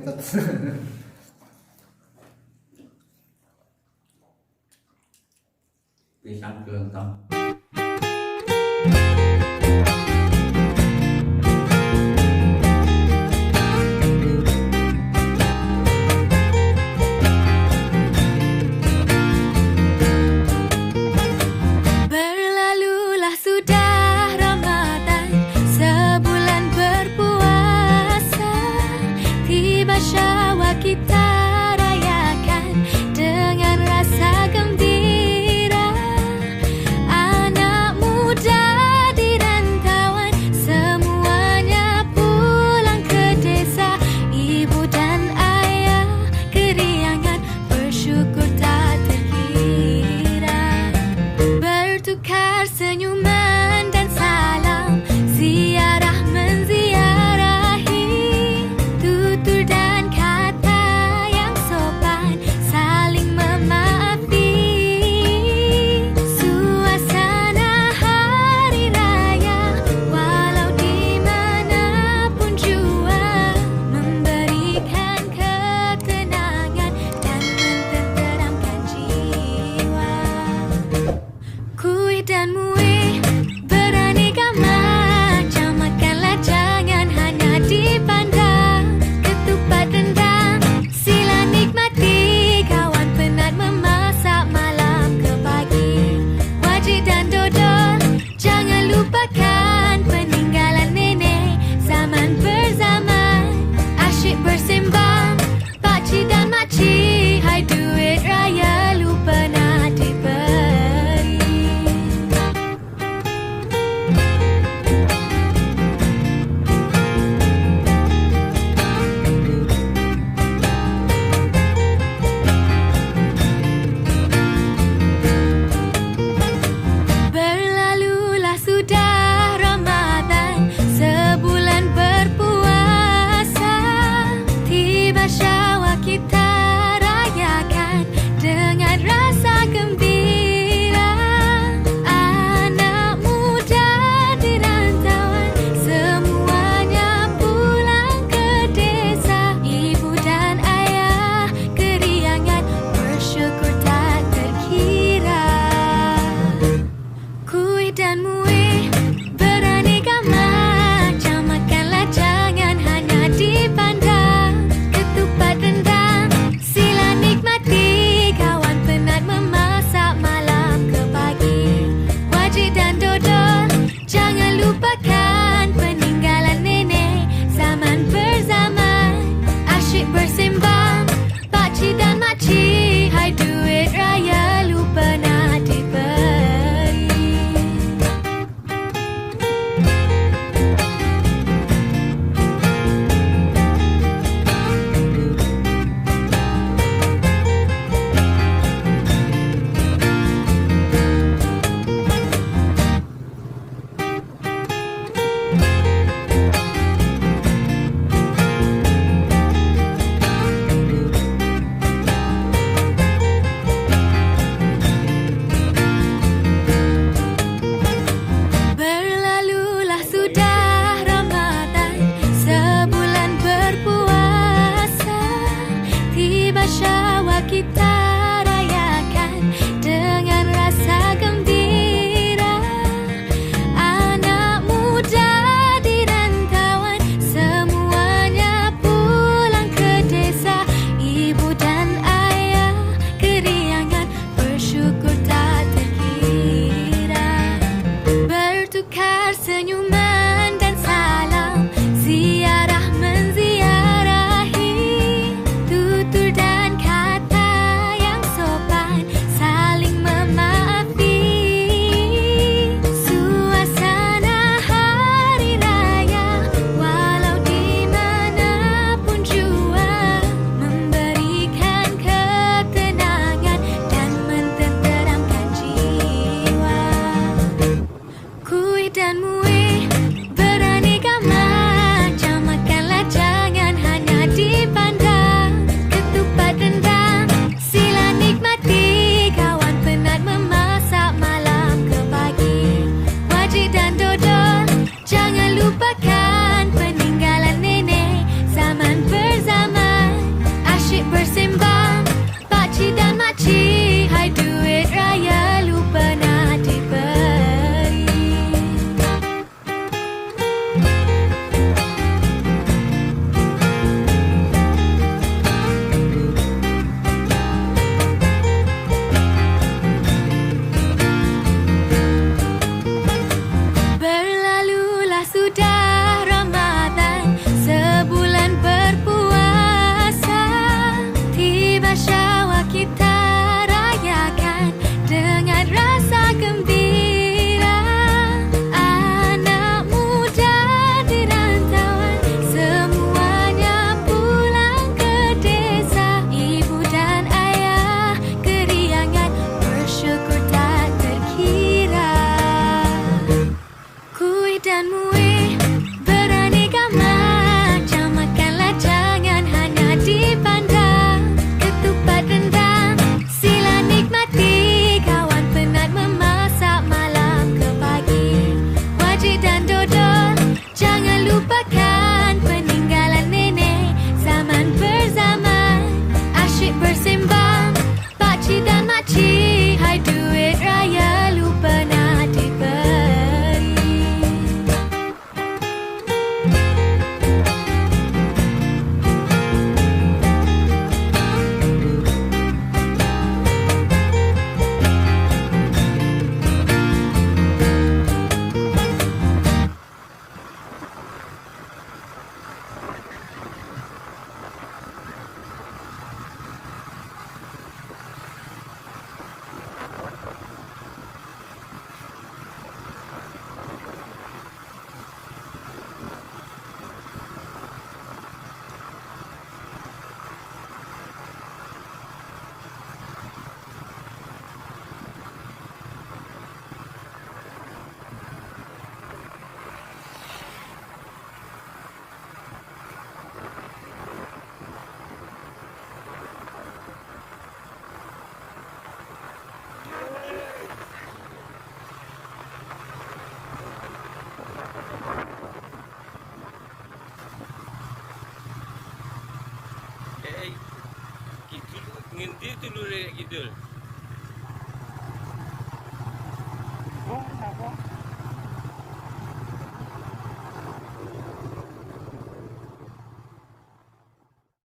ketet. Pisang kelontong. Berlalulah sudah Ramadan, sebulan berpuasa. Tiba Syawal kita rayakan dengan rasa gembira. Anak muda di rantauan semuanya pulang ke desa. Ibu dan ayah keriangan bersyukur tak terkira. Bertukar senyuman dan salam, ziarah menziarahi, tutur dan kata yang sopan, saling memaafi. Suasana hari raya walau di manapun jua, memberikan ketenangan dan mententeramkan jiwa. Kuih dan muih beraneka macam, makanlah jangan hanya dipandang. Ketupat rendang sila nikmati, kawan penat memasak malam ke pagi. Wajik dan dodol jangan lupakan, peninggalan nenek zaman berzaman. Asyik bersembang pakcik dan makcik, hai duit raya lupa nak diberi. Berlalulah sudah Ramadan, sebulan berpuasa. Tiba Syawal kita rayakan dengan rasa gembira. Anak muda di rantauan semuanya pulang ke desa. Ibu dan ayah keriangan bersyukur tak terkira. Kuih dan muih beraneka macam, makanlah jangan hanya dipandang. Ketupat rendang sila nikmati, kawan penat memasak malam ke pagi. Wajik dan dodol jangan lupakan, peninggalan nenek zaman berzaman. Asyik bersembang pakcik dan makcik, hai duit raya lupa nak diberi. Itu Lurik Kidul.